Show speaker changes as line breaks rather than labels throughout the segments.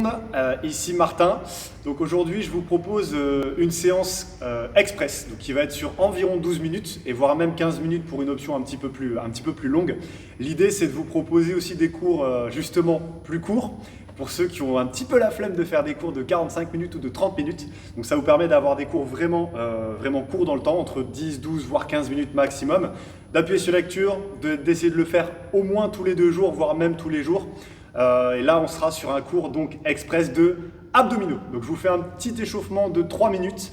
monde, ici Martin. Donc aujourd'hui je vous propose une séance express donc qui va être sur environ 12 minutes et voire même 15 minutes pour une option un petit peu plus longue. L'idée c'est de vous proposer aussi des cours justement plus courts pour ceux qui ont un petit peu la flemme de faire des cours de 45 minutes ou de 30 minutes. Donc ça vous permet d'avoir des cours vraiment courts dans le temps, entre 10, 12 voire 15 minutes maximum, d'appuyer sur lecture, d'essayer de le faire au moins tous les 2 jours voire même tous les jours. Et là, on sera sur un cours donc express de abdominaux. Donc, je vous fais un petit échauffement de 3 minutes.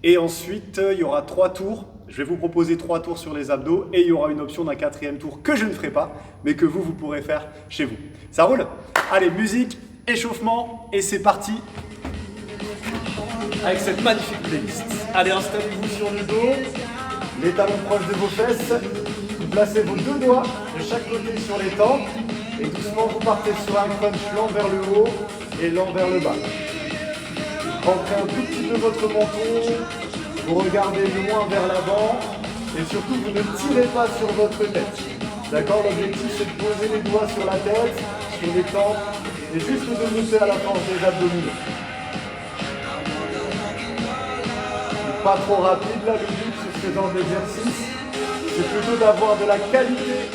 Et ensuite, il y aura 3 tours. Je vais vous proposer 3 tours sur les abdos. Et il y aura une option d'un 4e tour que je ne ferai pas, mais que vous pourrez faire chez vous. Ça roule? Allez, musique, échauffement, et c'est parti avec cette magnifique playlist. Allez, installez-vous sur le dos, les talons proches de vos fesses. Vous placez vos 2 doigts de chaque côté sur les tempes. Et doucement, vous partez sur un crunch lent vers le haut et lent vers le bas. Rentrez un tout petit peu votre menton, vous regardez loin vers l'avant et surtout, vous ne tirez pas sur votre tête. D'accord? L'objectif, c'est de poser les doigts sur la tête, sur les tempes et juste de monter à la force des abdominaux. Pas trop rapide, là, le but sur ce genre d'exercice, c'est plutôt d'avoir de la qualité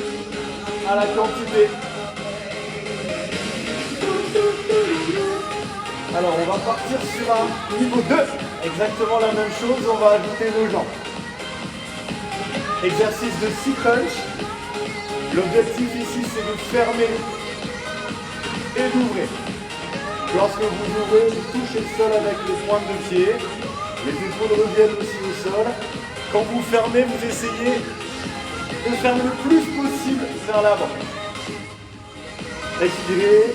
à la quantité. Alors on va partir sur un niveau 2, exactement la même chose, on va ajouter nos jambes. Exercice de 6 crunch. L'objectif ici c'est de fermer et d'ouvrir. Lorsque vous ouvrez, vous touchez le sol avec les pointes de pied, les épaules reviennent aussi au sol. Quand vous fermez, vous essayez de faire le plus possible vers l'avant. Expirez.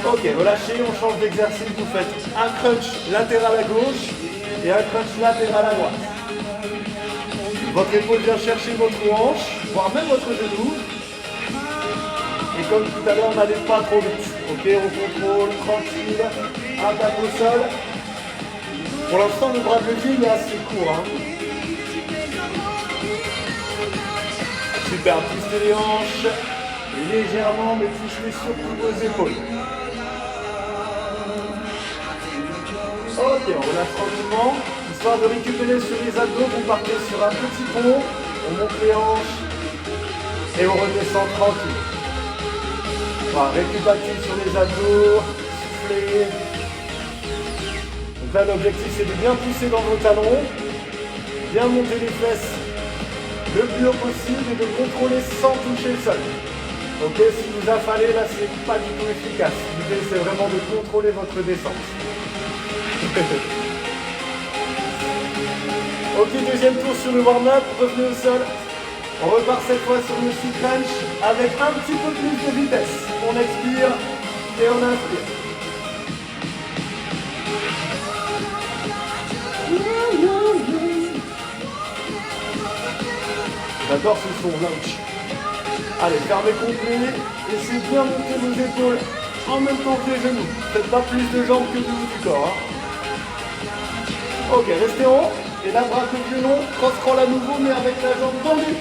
Ok, relâchez, on change d'exercice, vous faites un crunch latéral à gauche et un crunch latéral à droite. Votre épaule vient chercher votre hanche, voire même votre genou. Et comme tout à l'heure, n'allez pas trop vite. Ok, on contrôle, tranquille, un tap au sol. Pour l'instant, le bras de levier il est assez court. Super, twistez les hanches, légèrement, mais twistez surtout vos épaules. Ok, on relâche tranquillement. Histoire de récupérer sur les abdos, vous partez sur un petit pont, on monte les hanches et on redescend tranquille. Voilà, récupératif sur les abdos, soufflez. Donc là, l'objectif c'est de bien pousser dans vos talons, bien monter les fesses le plus haut possible et de contrôler sans toucher le sol. Ok, si vous affalez, là c'est pas du tout efficace. L'idée c'est vraiment de contrôler votre descente. Ok, deuxième tour sur le warm-up, revenez au sol. On repart cette fois sur le six crunch avec un petit peu plus de vitesse. On expire et on inspire. J'adore ce son lunch. Allez, fermez complet, essayez de bien monter vos épaules en même temps que les genoux. Faites pas plus de jambes que du haut du corps. Ok, restez en haut. Et là, bras un peu plus long, cross-crawl à nouveau, mais avec la jambe tendue.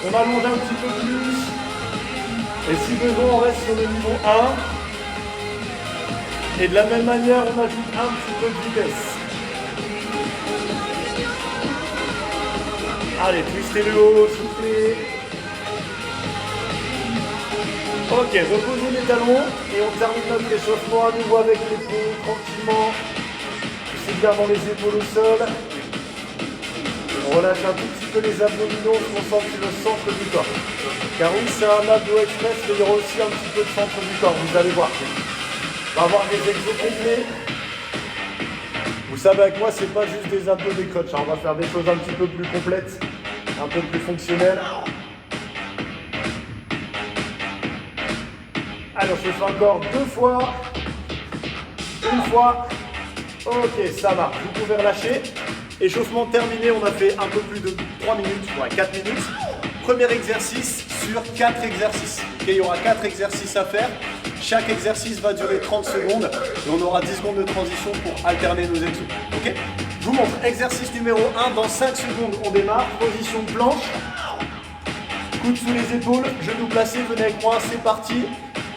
On allonge un petit peu plus. Et si besoin, on reste sur le niveau 1. Et de la même manière, on ajoute un petit peu de vitesse. Allez, twistez le haut, soufflez. Ok, reposez les talons et on termine notre échauffement à nouveau avec l'épaule, tranquillement. Poussez bien dans les épaules au sol. On relâche un tout petit peu les abdominaux, on se concentre sur le centre du corps. Car oui, c'est un abdo express, mais il y aura aussi un petit peu de centre du corps, vous allez voir. On va avoir des exos complets. Vous savez, avec moi, c'est pas juste des abdos, des crunchs. On va faire des choses un petit peu plus complètes, un peu plus fonctionnelles. Alors, je fais encore 2 fois. Une fois. Ok, ça marche. Vous pouvez relâcher. Échauffement terminé, on a fait un peu plus de 3 minutes, ouais, 4 minutes. Premier exercice sur 4 exercices. Okay, il y aura 4 exercices à faire. Chaque exercice va durer 30 secondes et on aura 10 secondes de transition pour alterner nos exos. Okay, je vous montre exercice numéro 1. Dans 5 secondes, on démarre. Position de planche. Coude sous les épaules, genoux placés, venez avec moi, c'est parti.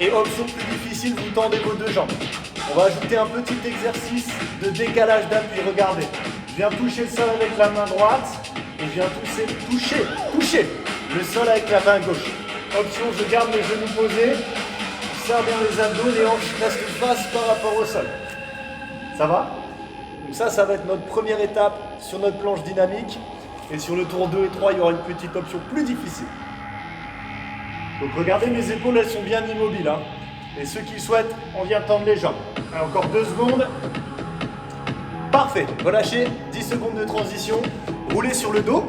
Et option plus difficile, vous tendez vos deux jambes. On va ajouter un petit exercice de décalage d'appui, regardez. Je viens toucher le sol avec la main droite et je viens toucher le sol avec la main gauche. Option, je garde mes genoux posés, je serre bien les abdos, les hanches restent face par rapport au sol. Ça va? Donc ça va être notre première étape sur notre planche dynamique. Et sur le tour 2 et 3, il y aura une petite option plus difficile. Donc regardez, mes épaules, elles sont bien immobiles. Hein. Et ceux qui souhaitent, on vient tendre les jambes. Alors, encore 2 secondes. Parfait. Relâchez, 10 secondes de transition. Roulez sur le dos.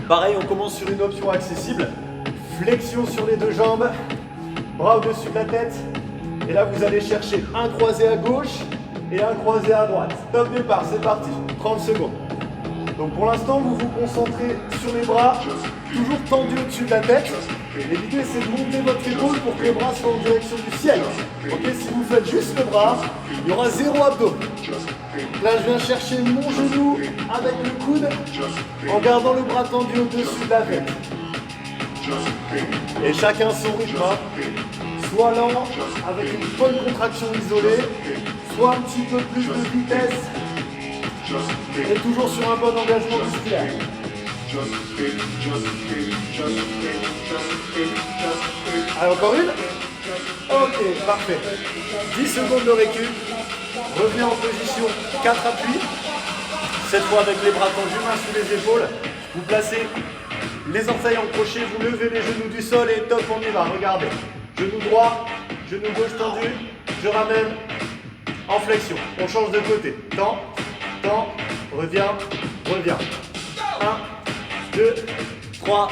Pareil, on commence sur une option accessible. Flexion sur les deux jambes. Bras au-dessus de la tête. Et là, vous allez chercher un croisé à gauche et un croisé à droite. Top départ, c'est parti. 30 secondes. Donc pour l'instant, vous vous concentrez sur les bras, toujours tendus au-dessus de la tête. Et l'idée, c'est de monter votre épaule pour que les bras soient en direction du ciel. Ok, si vous faites juste le bras, il y aura 0 abdos. Là, je viens chercher mon genou avec le coude en gardant le bras tendu au-dessus de la tête. Et chacun son rythme. Hein. Soit lent, avec une bonne contraction isolée, soit un petit peu plus de vitesse. Et toujours sur un bon engagement musculaire. Allez, encore une. Ok, parfait. 10 secondes de récup. Revenez en position 4 appuis. Cette fois avec les bras tendus, mains sous les épaules. Vous placez les orteils en crochet, vous levez les genoux du sol et top, on y va. Regardez. Genou droit, genou gauche tendu. Je ramène en flexion. On change de côté. Tends. Reviens. 1, 2, 3.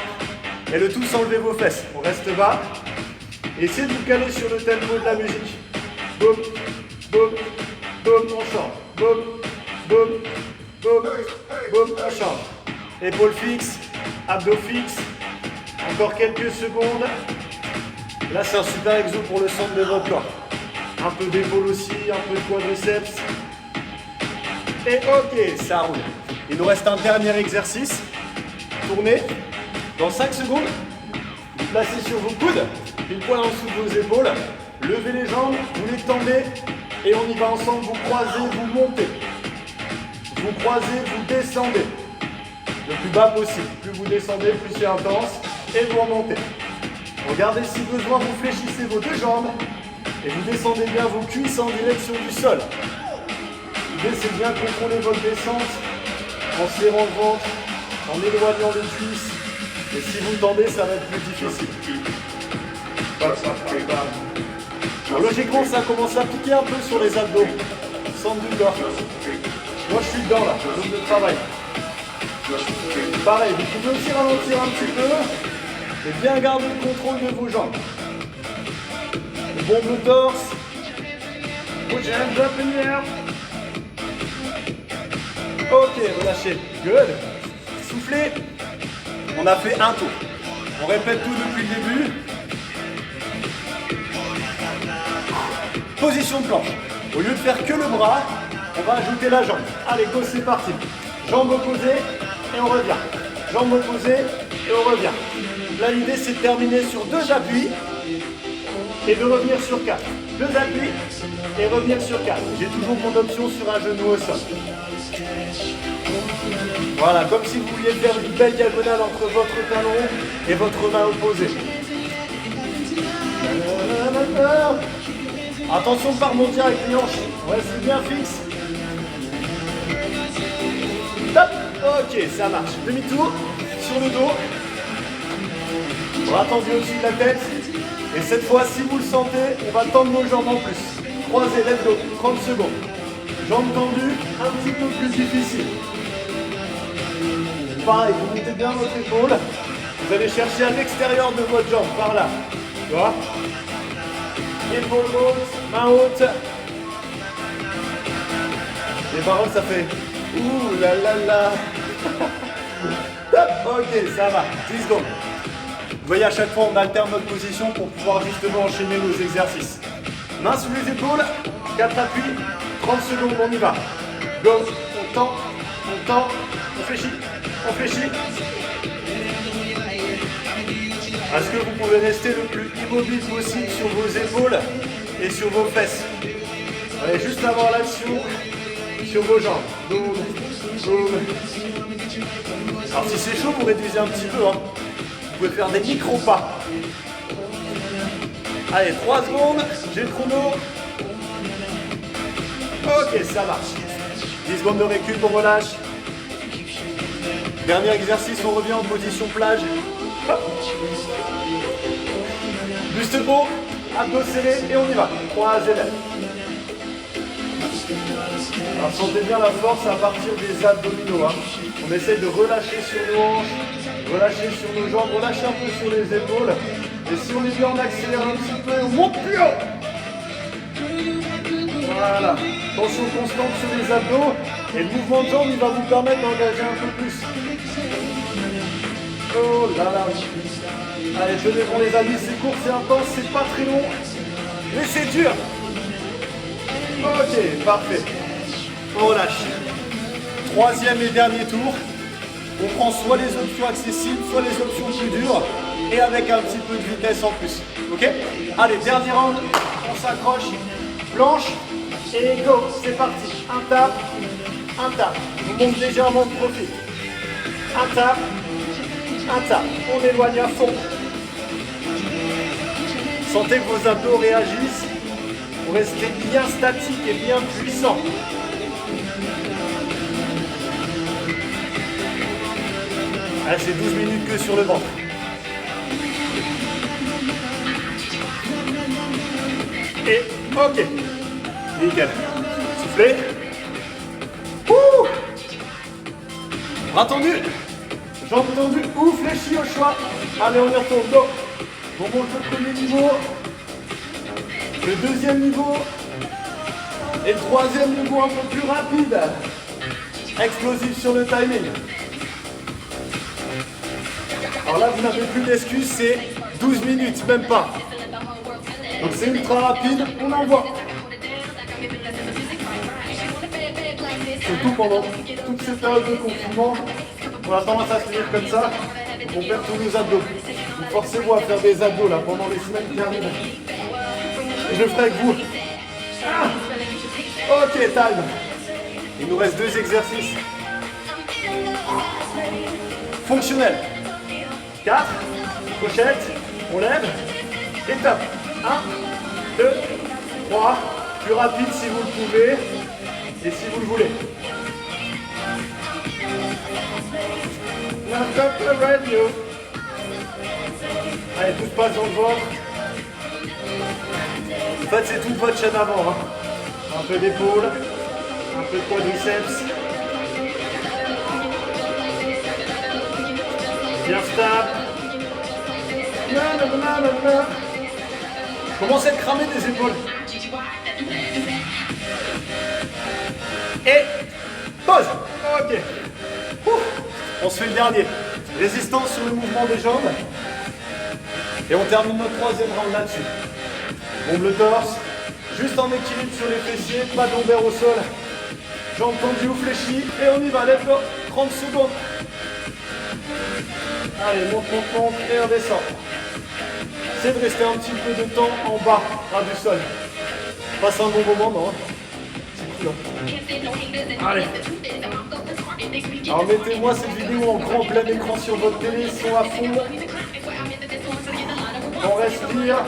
Et le tout sans lever vos fesses. On reste bas. Essayez de vous caler sur le tempo de la musique. Boum, boum, boum, on change. Boum, boum, boum, boum, on change. Épaules fixes, abdos fixes. Encore quelques secondes. Là, c'est un super exo pour le centre de votre corps. Un peu d'épaule aussi, un peu de quadriceps. Et ok, ça roule. Il nous reste un dernier exercice. Tournez. Dans 5 secondes, vous placez sur vos coudes, une poil en dessous de vos épaules. Levez les jambes, vous les tendez et on y va ensemble. Vous croisez, vous montez. Vous croisez, vous descendez. Le plus bas possible. Plus vous descendez, plus c'est intense. Et vous remontez. Regardez si besoin, vous fléchissez vos deux jambes et vous descendez bien vos cuisses en direction du sol. L'idée, c'est de bien contrôler votre descente en serrant le ventre, en éloignant les cuisses. Et si vous tendez, ça va être plus difficile. Alors, logiquement, ça commence à piquer un peu sur les abdos. Centre du corps. Moi, je suis dedans là, zone de travail. Pareil, vous pouvez aussi ralentir un petit peu et bien garder le contrôle de vos jambes. Bombe le torse. Put your hands up in the air. Ok, relâchez. Good. Soufflez. On a fait un tour. On répète tout depuis le début. Position de planche. Au lieu de faire que le bras, on va ajouter la jambe. Allez, go, c'est parti. Jambe opposée et on revient. Jambe opposée et on revient. Là, l'idée, c'est de terminer sur 2 appuis et de revenir sur 4. 2 appuis et revenir sur 4. J'ai toujours mon option sur un genou au sol. Voilà, comme si vous vouliez faire une belle diagonale entre votre talon et votre main opposée. Attention de ne pas remonter avec les hanches. Reste bien fixe. Top. Ok, ça marche. Demi-tour sur le dos. Bras tendus au-dessus de la tête. Et cette fois, si vous le sentez, on va tendre nos jambes en plus. Croisez, let's go. 30 secondes. Jambes tendues, un petit peu plus difficile. Pareil, vous mettez bien votre épaule. Vous allez chercher à l'extérieur de votre jambe, par là. Tu vois ? Épaule haute, main haute. Les paroles, ça fait ouh là là là. Top, ok, ça va. 10 secondes. Vous voyez, à chaque fois, on alterne notre position pour pouvoir justement enchaîner nos exercices. Main sous les épaules, 4 appuis, 30 secondes, on y va. Go, on tend, on fléchit, on fléchit. Est-ce que vous pouvez rester le plus immobile possible sur vos épaules et sur vos fesses? Allez, juste avoir l'action sur vos jambes. Boum, boum. Alors si c'est chaud, vous réduisez un petit peu. Hein. Vous pouvez faire des micro-pas. Allez, 3 secondes, j'ai le chrono. Ok, ça marche. 10 secondes de récup, on relâche. Dernier exercice, on revient en position plage. Hop. Buste beau, abdos serrés et on y va. 3 élèves. Alors sentez bien la force à partir des abdominaux. Hein. On essaye de relâcher sur nos hanches, relâcher sur nos jambes, relâcher un peu sur les épaules. Et si on est bien, on accélère un petit peu, on monte plus haut. Voilà. Tension constante sur les abdos. Et le mouvement de jambe, il va vous permettre d'engager un peu plus. Oh là là. Allez, tenez bon les amis, c'est court, c'est intense, c'est pas très long. Mais c'est dur. Ok, parfait. On relâche. Troisième et dernier tour. On prend soit les options accessibles, soit les options plus dures. Et avec un petit peu de vitesse en plus. Ok? Allez, dernier round. On s'accroche. Planche. Et go. C'est parti. Un tap. Un tap. On monte légèrement de profil. Un tap. Un tap. On éloigne à fond. Sentez que vos abdos réagissent. Vous restez bien statique et bien puissant. Là, c'est 12 minutes que sur le ventre. Et ok. Nickel. Soufflez. Ouh. Bras tendus. Jambes tendues ou fléchies au choix. Allez, on y retourne. Go. On monte le premier niveau. Le deuxième niveau. Et le troisième niveau un peu plus rapide. Explosif sur le timing. Alors là, vous n'avez plus d'excuses, c'est 12 minutes, même pas. Donc c'est ultra rapide, on envoie. Surtout pendant toute cette période de confinement, on a tendance à se tenir comme ça, on perd tous nos abdos. Donc forcez-vous à faire des abdos là pendant les semaines qui arrivent. Et je le ferai avec vous. Ah. Ok, time. Il nous reste 2 exercices. Fonctionnels. 4, pochette, on lève, et top. 1, 2, 3, plus rapide si vous le pouvez, et si vous le voulez. Allez, tout se passe dans le ventre. En fait, c'est toute votre chaîne avant. Hein. Un peu d'épaule, un peu de quadriceps. Bien stable. Commencez à cramer des épaules. Et pause. Ok. On se fait le dernier. Résistance sur le mouvement des jambes. Et on termine notre troisième round là-dessus. Bombe le torse. Juste en équilibre sur les fessiers. Pas de lombaire au sol. Jambes tendues ou fléchies. Et on y va. Let's go. 30 secondes. Allez, monte, monte, monte et on descend. C'est de rester un petit peu de temps en bas, ras du sol. Passe un bon moment, non? C'est cool, hein? Allez. Alors mettez-moi cette vidéo en grand plein écran sur votre télé, son à fond. On respire.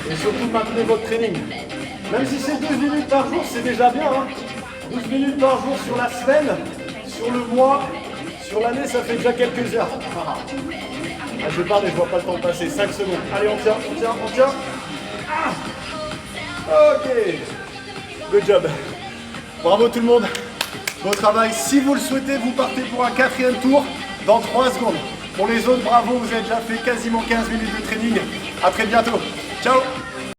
Et surtout maintenez votre training. Même si c'est 12 minutes par jour, c'est déjà bien. Hein? 12 minutes par jour sur la semaine, sur le mois. Sur l'année, ça fait déjà quelques heures. Ah, je parle et je vois pas le temps passer. 5 secondes. Allez, on tient, on tient, on tient. Ah. Ok. Good job. Bravo tout le monde. Bon travail. Si vous le souhaitez, vous partez pour un 4e tour dans 3 secondes. Pour les autres, bravo, vous avez déjà fait quasiment 15 minutes de training. À très bientôt. Ciao.